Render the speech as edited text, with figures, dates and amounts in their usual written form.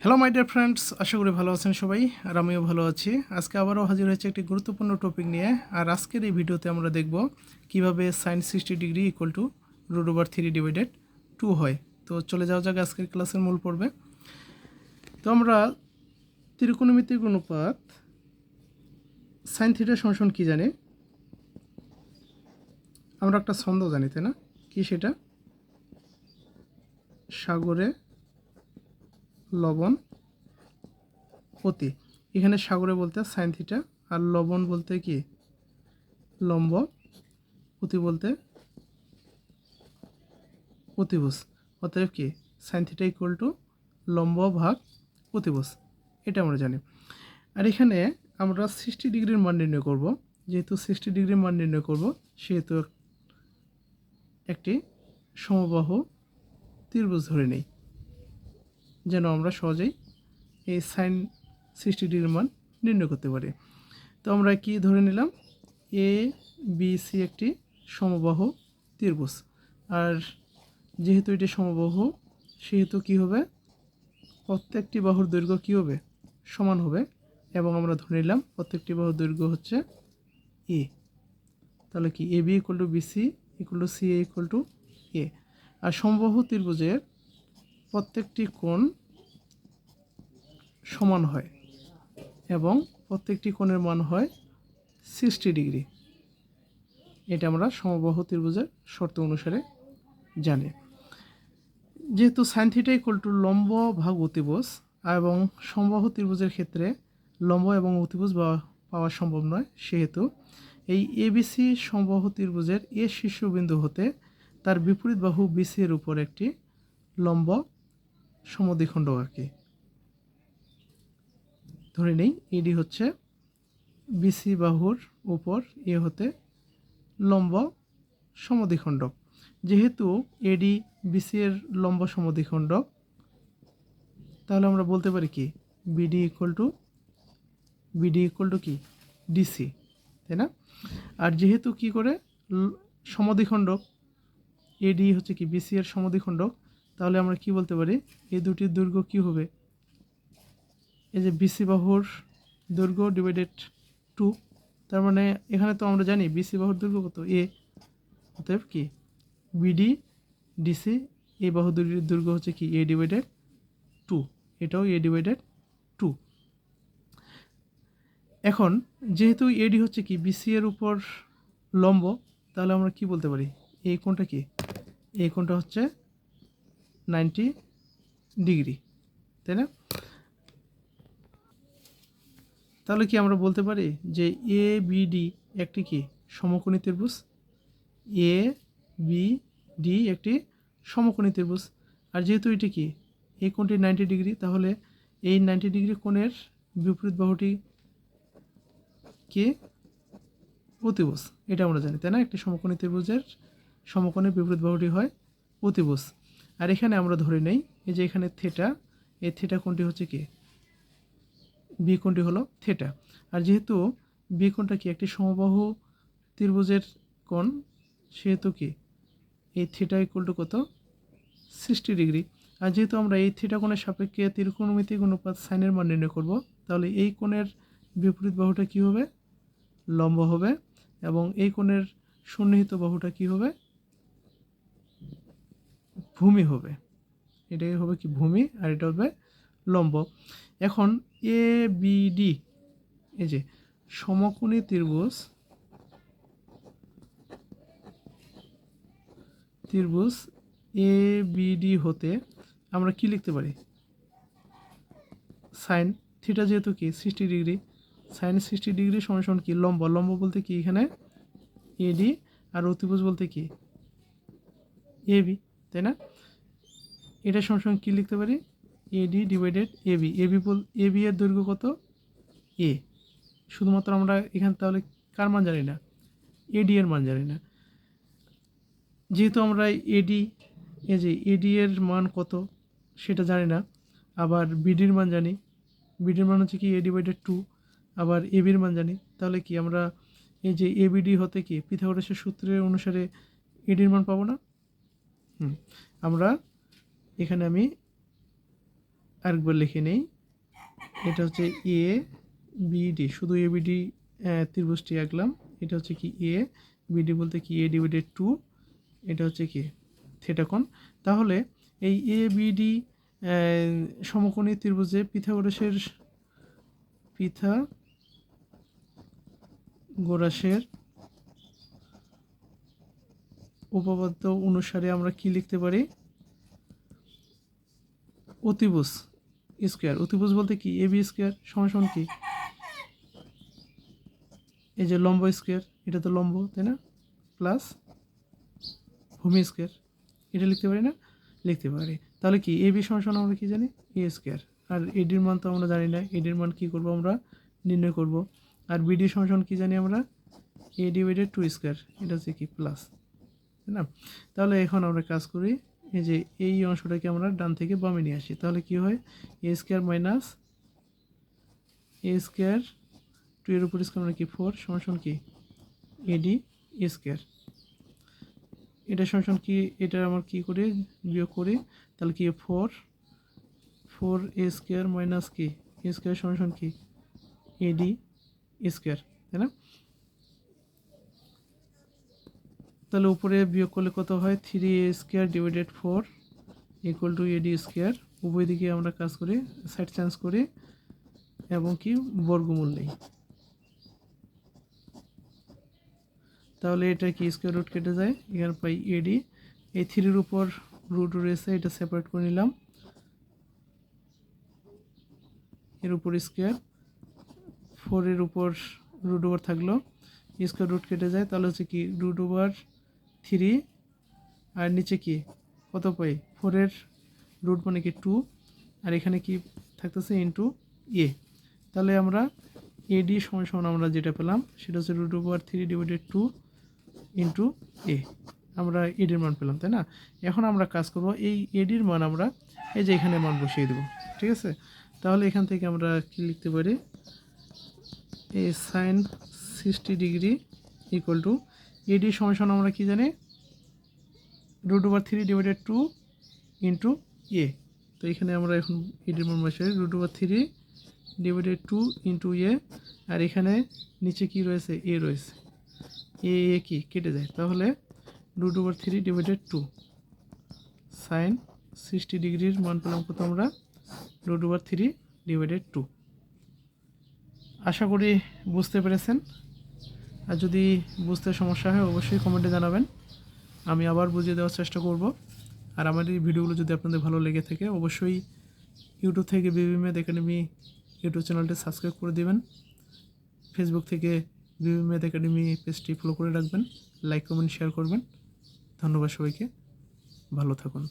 Hello my dear friends, আশা করি ভালো আছেন সবাই। আর আমিও ভালো আছি। আজকে আবারও হাজির হয়েছে একটি গুরুত্বপূর্ণ টপিক নিয়ে। আর আজকের এই ভিডিওতে আমরা দেখব কিভাবে sine 60 degree equal to √3 divided 2 হয়। তো চলে যাওয়া যাক আজকের ক্লাসের মূল পর্বে। তো আমরা ত্রিকোণমিতিক অনুপাত সাইন থিটা সমান কী জানি? আমরা একটা ছন্দ জানি, তাই না? কি সেটা? সাগরে লবণ অতি। এখানে সাগরে বলতে সাইন থিটা, আর লবণ বলতে কি লম্ব, অতি বলতে অতিভুজ। অতএব কি সাইন থিটা ইকুয়াল টু লম্ব ভাগ অতিভুজ, এটা আমরা জানি। আর এখানে আমরা 60 ডিগ্রির মান নির্ণয় করব। যেহেতু 60 ডিগ্রির মান নির্ণয় করব, সেহেতু একটি সমবাহু ত্রিভুজ ধরে নেই, যেন আমরা সহজেই এই সাইন 60 ডিগ্রির মান নির্ণয় করতে পারি। তো আমরা কি ধরে নিলাম? এ বি সি একটি সমবাহু ত্রিভুজ। আর যেহেতু এটি সমবাহু, সেহেতু কি হবে? প্রত্যেকটি বাহুর দৈর্ঘ্য কি হবে? সমান হবে। এবং আমরা ধরে নিলাম প্রত্যেকটি বাহুর দৈর্ঘ্য হচ্ছে এ। তাহলে কি A B equal to BC equal to C A equal to A. আর সমবাহু ত্রিভুজের প্রত্যেকটি কোণ সমান হয় এবং প্রত্যেকটি কোণের মান হয় 60 ডিগ্রি। এটা আমরা সমবাহু ত্রিভুজের শর্ত অনুসারে জানি। যেহেতু সাইন থিটা ইকুয়াল টু লম্ব ভাগ অতিভুজ, এবং সমবাহু ত্রিভুজের ক্ষেত্রে লম্ব এবং অতিভুজ পাওয়া সম্ভব নয়, সেহেতু এই এবিসি সমবাহু ত্রিভুজের এ শীর্ষবিন্দু হতে তার বিপরীত বাহু বিসি এর উপর একটি লম্ব সমদ্বিখণ্ড আঁকি। ধরে নেই এডি হচ্ছে বিসি বাহুর উপর এ হতে লম্ব সমদ্বিখণ্ডক। যেহেতু এডি বিসি এর লম্ব সমদ্বিখণ্ডক, তাহলে আমরা বলতে পারি কি বিডি ইকুয়াল টু কি ডিসি, তাই না? আর যেহেতু কি করে সমদ্বিখণ্ডক, এডি হচ্ছে কি বিসি এর সমদ্বিখণ্ডক, তাহলে আমরা কি বলতে পারি? এই দুটির দৈর্ঘ্য কি হবে? এই যে বিসি বাহুর দৈর্ঘ্য ডিভাইডেড 2। তার মানে এখানে তো আমরা জানি বিসি বাহুর দৈর্ঘ্য কত? এ। অতএব কি বিডি ডিসি এই বাহু দুটির দৈর্ঘ্য হচ্ছে কি এ ডিভাইডেড 2। এটাও এ ডিভাইডেড 2। এখন যেহেতু এডি হচ্ছে কি বিসি এর উপর লম্ব, তাহলে আমরা কি বলতে পারি? এই কোণটা কি? এই কোণটা হচ্ছে 90 ডিগ্রি, তাই না? তাহলে কি আমরা বলতে পারি যে এ বিডি একটি কি সমকোণী ত্রিভুজ? এ বি ডি একটি সমকোণী ত্রিভুজ। আর যেহেতু এটি কি এই কোণটি 90 ডিগ্রি, তাহলে এই 90 ডিগ্রি কোণের বিপরীত বাহুটি কে অতিভুজ। এটা আমরা জানি, তাই না? একটি সমকোণী ত্রিভুজের সমকোণের বিপরীত বাহুটি হয় অতিভুজ। আর এখানে আমরা ধরে নেই এই যে এখানে থিটা, এই থিটা কোণটি হচ্ছে কি বি কোণটি হলো থিটা। আর যেহেতু বি কোণটা কি একটি সমবাহু ত্রিভুজের কোণ, সেহেতু কি এই থিটা ইকুয়াল টু কত? 60 ডিগ্রি। আর যেহেতু আমরা এই থিটা কোণের সাপেক্ষে ত্রিকোণমিতিক অনুপাত সাইনের মান নির্ণয় করব, তাহলে এই কোণের বিপরীত বাহুটা কি হবে? লম্ব হবে। এবং এই কোণের সন্নিহিত বাহুটা কি হবে? ভূমি হবে। এটাই হবে কি ভূমি, আর এটা হবে লম্ব। এখন এ বি ডি, এই যে সমকোণী ত্রিভুজ এ বি ডি হতে আমরা কি লিখতে পারি? সাইন থিটা যেহেতু কি 60 ডিগ্রি, সাইন 60 ডিগ্রি সমান কি লম্ব। লম্ব বলতে কি এখানে এডি, আর অতিভুজ বলতে কি এবি, তাই না? এটা সমান কি লিখতে পারি? এডি ডিভাইডেড এবি। এবি এর দৈর্ঘ্য কত? এ। শুধুমাত্র আমরা এখানে তাহলে কার মান জানি না? এডি এর মান জানি না। যেহেতু আমরা এডি, এই যে এডি এর মান কত সেটা জানি না, আবার বিডির মান জানি। বিডির মান হচ্ছে কি এ ডিভাইডেড 2। আবার এবির মান জানি। তাহলে কি আমরা এই যে এবিডি হতে কি পিথাগোরাসের সূত্রের অনুসারে এডির মান পাবো না? আমরা এখানে আমি আরেকবার লিখে নেই, এটা হচ্ছে এ বি ডি, শুধু এ বি ডি ত্রিভুজটি আঁকলাম। এটা হচ্ছে কি এ বিডি বলতে কি এ ডিভাইডেড 2, এটা হচ্ছে কি থিটা কোণ। তাহলে এই এ বি ডি সমকোণী ত্রিভুজে পিথাগোরাসের উপপাদ্য অনুসারে আমরা কি লিখতে পারি? অতিভুজ স্কোয়ার, অতিভুজ বলতে কি এ বি স্কোয়ার সমান কি এই যে লম্ব স্কোয়ার, এটা তো লম্ব তাই না, প্লাস ভূমি স্কোয়ার, এটা লিখতে পারি না? লিখতে পারি। তাহলে কি এ বি সমান আমরা কি জানি? এ স্কোয়ার। আর এডির মান তো আমরা জানি না, এডির মান কি করব আমরা নির্ণয় করব। আর বিডি সমান কি জানি আমরা? এ ডিভাইডেড 2 স্কোয়ার, এটা হচ্ছে কি প্লাস, তাই না? তাহলে এখন আমরা কাজ করি, এই যে এই অংশটাকে আমরা ডান থেকে বামে নিয়ে আসি। তাহলে কি হয়? এ স্কোয়ার মাইনাস এ স্কোয়ার 2 এর উপর স্কোয়ার মানে কি 4 সমান কি এডি স্কোয়ার। এটা সমান কি, এটা আমার কি করে বিয়োগ করি? তাহলে কি 4 এ স্কোয়ার মাইনাস কি এ স্কোয়ার সমান কি এডি স্কোয়ার, তাই না? তাহলে উপরে বিয়োগ করলে কত হয়? 3a square divided 4 equal to eddy square. উভয় দিকে আমরা কাজ করি, সাইড চেঞ্জ করি এবং কি বর্গমূল নেই। তাহলে এটা কি স্কোয়ার রুট কেটে যায়, এখানে পাই এডি। এই 3-এর উপর রুট রয়েছে, এটা সেপারেট করে নিলাম, এর উপর স্কোয়ার, 4-এর উপর রুট ওভার থাকলো, স্কোয়ার রুট কেটে যায়, তাহলে হচ্ছে কি রুট ওভার 3, আর নিচে কি কত পাই? 4-এর রুট মানে কি 2, আর এখানে কি থাকতেছে ইন্টু এ। তাহলে আমরা এডি সমান আমরা যেটা পেলাম সেটা হচ্ছে রুট ওভার 3 ডিভাইডেড 2 ইন্টু এ। আমরা এডির মান পেলাম, তাই না? এখন আমরা কাজ করব, এই এডির মান আমরা এই যে এখানে মান বসিয়ে দেবো, ঠিক আছে? তাহলে এখান থেকে আমরা কি লিখতে পারি? এ সাইন 60 ডিগ্রি ইকুয়াল টু এডি সমান আমরা কি জানি? রুট ওভার 3 ডিভাইডেড 2 ইন্টু এ। তো এখানে আমরা এখন এডির মান বসাই রুট ওভার 3 ডিভাইডেড 2 ইন্টু এ, আর এখানে নিচে কি রয়েছে? এ রয়েছে, এ কি কেটে যায়, তাহলে রুট ওভার 3 ডিভাইডেড 2 সাইন 60 ডিগ্রির মান পেলাম কত আমরা? Root over 3 divided 2। আশা করি বুঝতে পেরেছেন। আর যদি বুঝতে সমস্যা হয় অবশ্যই কমেন্টে জানাবেন, আমি আবার বুঝিয়ে দেওয়ার চেষ্টা করব। আর আমার এই ভিডিওগুলো যদি আপনাদের ভালো লেগে থাকে অবশ্যই ইউটিউব থেকে বিবি ম্যাথ একাডেমি ইউটিউব চ্যানেলটি সাবস্ক্রাইব করে দেবেন, ফেসবুক থেকে বিবি ম্যাথ একাডেমি পেজটি ফলো করে রাখবেন, লাইক কমেন্ট শেয়ার করবেন। ধন্যবাদ সবাইকে, ভালো থাকুন।